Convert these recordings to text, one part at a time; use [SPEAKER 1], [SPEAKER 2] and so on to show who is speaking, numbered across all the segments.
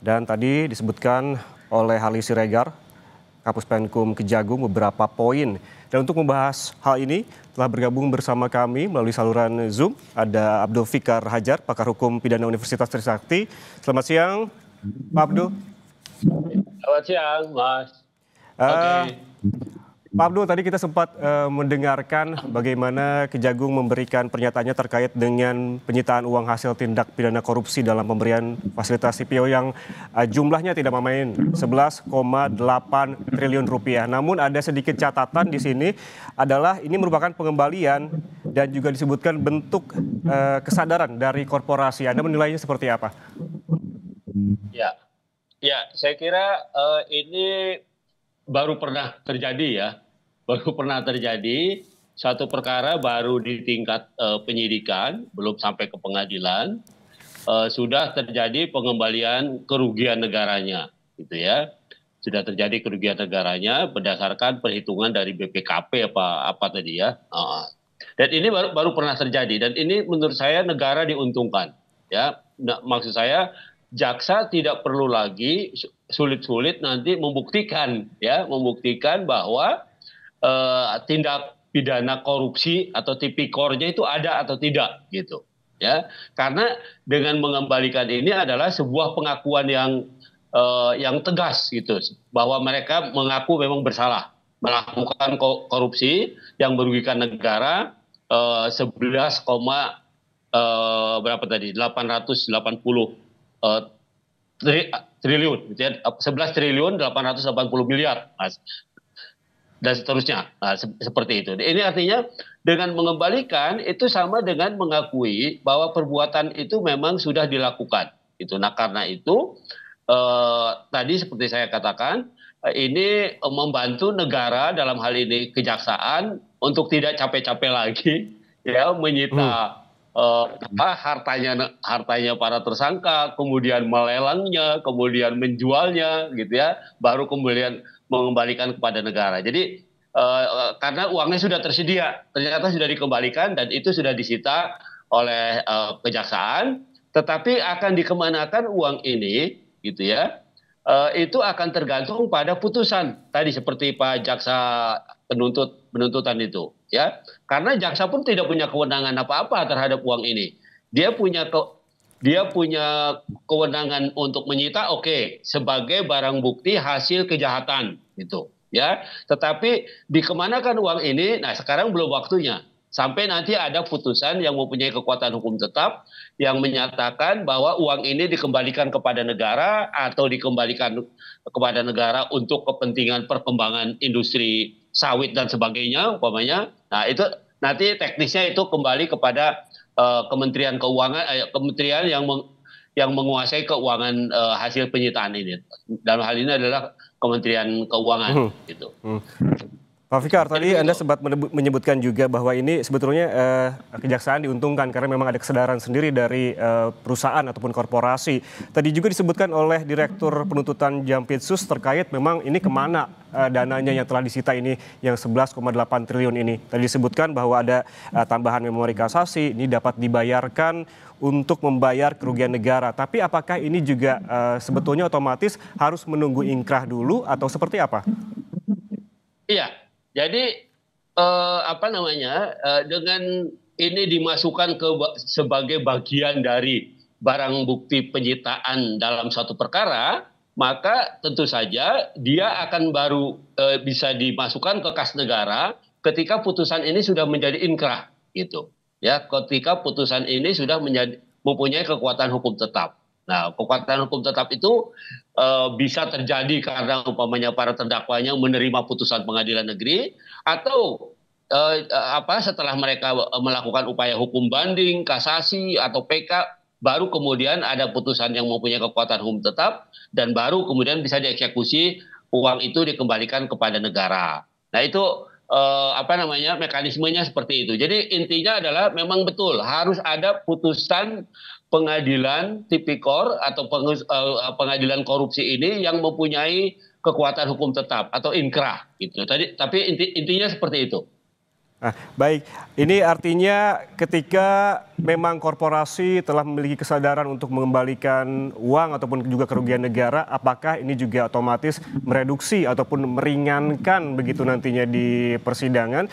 [SPEAKER 1] Dan tadi disebutkan oleh Halih Siregar, Kapus Penkum Kejagung beberapa poin. Dan untuk membahas hal ini telah bergabung bersama kami melalui saluran Zoom ada Abdul Fikar Hajar, pakar hukum pidana Universitas Trisakti. Selamat siang, Pak Abdul.
[SPEAKER 2] Selamat siang, Mas. Oke.
[SPEAKER 1] Eh, Pak Abdul, tadi kita sempat mendengarkan bagaimana Kejagung memberikan pernyataannya terkait dengan penyitaan uang hasil tindak pidana korupsi dalam pemberian fasilitas CPO yang jumlahnya tidak main, 11,8 triliun rupiah. Namun ada sedikit catatan di sini adalah ini merupakan pengembalian dan juga disebutkan bentuk kesadaran dari korporasi. Anda menilainya seperti apa?
[SPEAKER 2] Ya, saya kira ini baru pernah terjadi ya. Baru pernah terjadi satu perkara baru di tingkat penyidikan, belum sampai ke pengadilan, sudah terjadi pengembalian kerugian negaranya, gitu ya. Sudah terjadi kerugian negaranya berdasarkan perhitungan dari BPKP apa tadi ya. Dan ini baru pernah terjadi dan ini menurut saya negara diuntungkan, ya. Nah, maksud saya jaksa tidak perlu lagi sulit-sulit nanti membuktikan bahwa tindak pidana korupsi atau tipikornya itu ada atau tidak gitu ya, karena dengan mengembalikan ini adalah sebuah pengakuan yang tegas gitu bahwa mereka mengaku memang bersalah melakukan korupsi yang merugikan negara 11, berapa tadi 880 triliun gitu ya, 11 triliun 880 miliar Mas, dan seterusnya. Nah, seperti itu. Ini artinya dengan mengembalikan itu sama dengan mengakui bahwa perbuatan itu memang sudah dilakukan. Itu. Nah, karena itu tadi seperti saya katakan, ini membantu negara dalam hal ini kejaksaan untuk tidak capek-capek lagi ya menyita hartanya para tersangka, kemudian melelangnya, kemudian menjualnya gitu ya, baru kemudian mengembalikan kepada negara. Jadi karena uangnya sudah tersedia, ternyata sudah dikembalikan dan itu sudah disita oleh kejaksaan, tetapi akan dikemanakan uang ini, gitu ya? Itu akan tergantung pada putusan tadi seperti Pak Jaksa penuntutan itu, ya. Karena jaksa pun tidak punya kewenangan apa-apa terhadap uang ini. Dia punya kewenangan untuk menyita, oke, sebagai barang bukti hasil kejahatan gitu ya, tetapi dikemanakan uang ini, nah sekarang belum waktunya sampai nanti ada putusan yang mempunyai kekuatan hukum tetap yang menyatakan bahwa uang ini dikembalikan kepada negara atau dikembalikan kepada negara untuk kepentingan perkembangan industri sawit dan sebagainya umpamanya. Nah itu nanti teknisnya itu kembali kepada Kementerian Keuangan, kementerian yang menguasai keuangan hasil penyitaan ini. Dalam hal ini adalah Kementerian Keuangan, gitu.
[SPEAKER 1] Pak Fikar, tadi Anda sempat menyebutkan juga bahwa ini sebetulnya kejaksaan diuntungkan karena memang ada kesadaran sendiri dari perusahaan ataupun korporasi. Tadi juga disebutkan oleh Direktur Penuntutan Jampitsus terkait memang ini kemana dananya yang telah disita ini yang 11,8 triliun ini. Tadi disebutkan bahwa ada tambahan memori kasasi, ini dapat dibayarkan untuk membayar kerugian negara. Tapi apakah ini juga sebetulnya otomatis harus menunggu ingkrah dulu atau seperti apa?
[SPEAKER 2] Iya. Jadi dengan ini dimasukkan sebagai bagian dari barang bukti penyitaan dalam suatu perkara, maka tentu saja dia akan baru bisa dimasukkan ke kas negara ketika putusan ini sudah menjadi inkrah gitu. Ya, ketika putusan ini sudah mempunyai kekuatan hukum tetap. Nah, kekuatan hukum tetap itu bisa terjadi karena umpamanya para terdakwanya menerima putusan pengadilan negeri atau setelah mereka melakukan upaya hukum banding, kasasi atau PK, baru kemudian ada putusan yang mempunyai kekuatan hukum tetap dan baru kemudian bisa dieksekusi, uang itu dikembalikan kepada negara. Nah, itu mekanismenya seperti itu. Jadi intinya adalah memang betul harus ada putusan pengadilan tipikor atau pengadilan korupsi ini yang mempunyai kekuatan hukum tetap atau inkrah gitu. Tapi intinya seperti itu.
[SPEAKER 1] Nah, baik, ini artinya ketika memang korporasi telah memiliki kesadaran untuk mengembalikan uang ataupun juga kerugian negara, apakah ini juga otomatis mereduksi ataupun meringankan begitu nantinya di persidangan?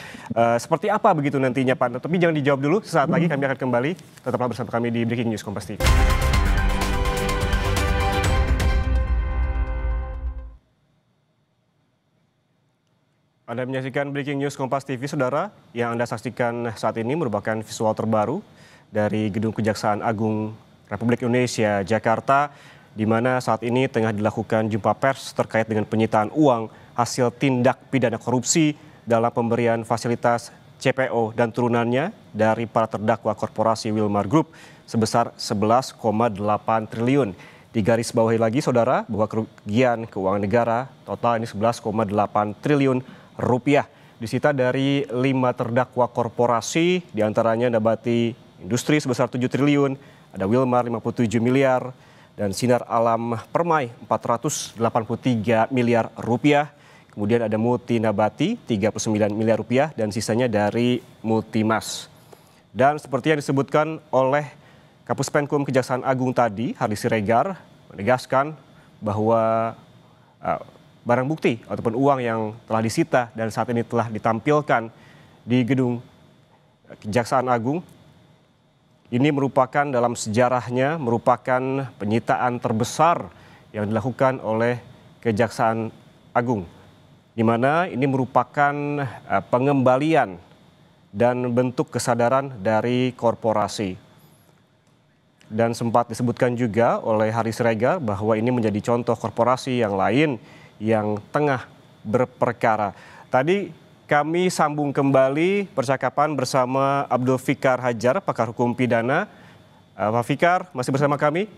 [SPEAKER 1] Seperti apa begitu nantinya, Pak? Tapi jangan dijawab dulu, sesaat lagi kami akan kembali. Tetaplah bersama kami di Breaking News Kompas TV. Anda menyaksikan Breaking News Kompas TV, Saudara. Yang Anda saksikan saat ini merupakan visual terbaru dari Gedung Kejaksaan Agung Republik Indonesia, Jakarta, di mana saat ini tengah dilakukan jumpa pers terkait dengan penyitaan uang hasil tindak pidana korupsi dalam pemberian fasilitas CPO dan turunannya dari para terdakwa korporasi Wilmar Group sebesar 11,8 triliun. Digaris bawahi lagi, Saudara, bahwa kerugian keuangan negara total ini 11,8 triliun rupiah disita dari 5 terdakwa korporasi, diantaranya Nabati Industri sebesar 7 triliun, ada Wilmar 57 miliar, dan Sinar Alam Permai 483 miliar rupiah. Kemudian ada Multi Nabati 39 miliar rupiah dan sisanya dari Multimas. Dan seperti yang disebutkan oleh Kapus Penkum Kejaksaan Agung tadi, Hardy Siregar menegaskan bahwa barang bukti ataupun uang yang telah disita dan saat ini telah ditampilkan di Gedung Kejaksaan Agung ini merupakan dalam sejarahnya merupakan penyitaan terbesar yang dilakukan oleh Kejaksaan Agung, di mana ini merupakan pengembalian dan bentuk kesadaran dari korporasi. Dan sempat disebutkan juga oleh Hardy Siregar bahwa ini menjadi contoh korporasi yang lain yang tengah berperkara. Tadi kami sambung kembali percakapan bersama Abdul Fikar Hajar, pakar hukum pidana. Pak Fikar, masih bersama kami?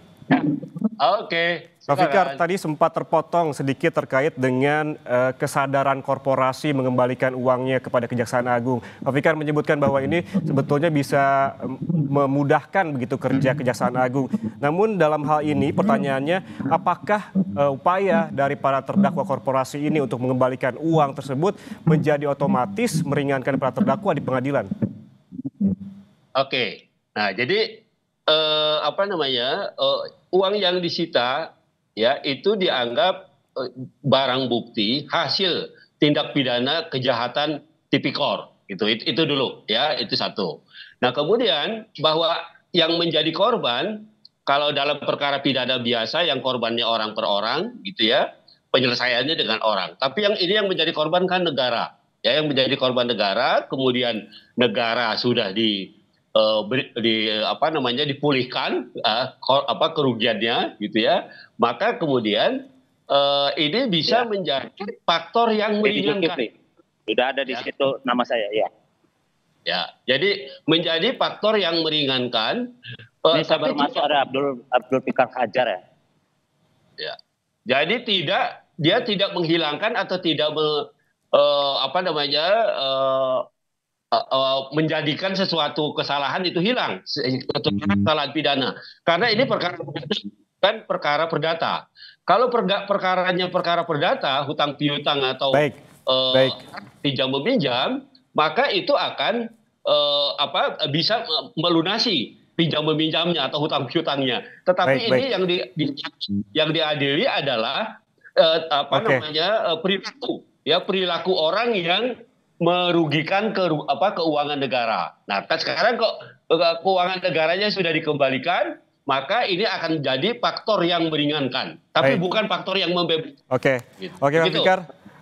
[SPEAKER 2] Oke.
[SPEAKER 1] Pak Fikar, tadi sempat terpotong sedikit terkait dengan kesadaran korporasi mengembalikan uangnya kepada Kejaksaan Agung. Pak Fikar menyebutkan bahwa ini sebetulnya bisa memudahkan begitu kerja Kejaksaan Agung. Namun dalam hal ini pertanyaannya, apakah upaya dari para terdakwa korporasi ini untuk mengembalikan uang tersebut menjadi otomatis meringankan para terdakwa di pengadilan?
[SPEAKER 2] Oke. Nah, jadi uang yang disita ya itu dianggap barang bukti hasil tindak pidana kejahatan tipikor gitu. Itu dulu ya, itu satu. Nah, kemudian bahwa yang menjadi korban kalau dalam perkara pidana biasa yang korbannya orang per orang gitu ya, penyelesaiannya dengan orang. Tapi yang ini yang menjadi korban kan negara. Ya, yang menjadi korban negara, kemudian negara sudah dipulihkan kerugiannya gitu ya, maka kemudian ini bisa menjadi faktor yang meringankan.
[SPEAKER 3] Sudah ada di situ nama saya
[SPEAKER 2] ya, jadi menjadi faktor yang meringankan.
[SPEAKER 3] Ini saya baru masuk, ada Abdul Fikar Hajar
[SPEAKER 2] ya, jadi dia tidak menghilangkan atau tidak menjadikan sesuatu kesalahan itu hilang, kesalahan pidana. Karena ini perkara perdata. Kalau perkaranya perkara perdata, hutang piutang atau pinjam meminjam, maka itu akan bisa melunasi pinjam meminjamnya atau hutang piutangnya. Tetapi ini yang diadili adalah perilaku orang yang merugikan keuangan negara. Nah, kan sekarang kok keuangan negaranya sudah dikembalikan, maka ini akan jadi faktor yang meringankan, tapi bukan faktor yang membebaskan.
[SPEAKER 1] Oke, Pak Fikar.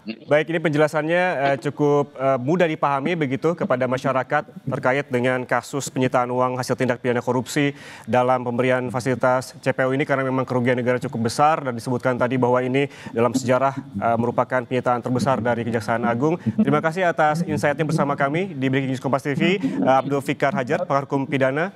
[SPEAKER 1] Baik, ini penjelasannya cukup mudah dipahami begitu kepada masyarakat terkait dengan kasus penyitaan uang hasil tindak pidana korupsi dalam pemberian fasilitas CPO ini, karena memang kerugian negara cukup besar dan disebutkan tadi bahwa ini dalam sejarah merupakan penyitaan terbesar dari Kejaksaan Agung. Terima kasih atas insight-nya bersama kami di Breaking News Kompas TV, Abdul Fikar Hajar, pakar hukum pidana.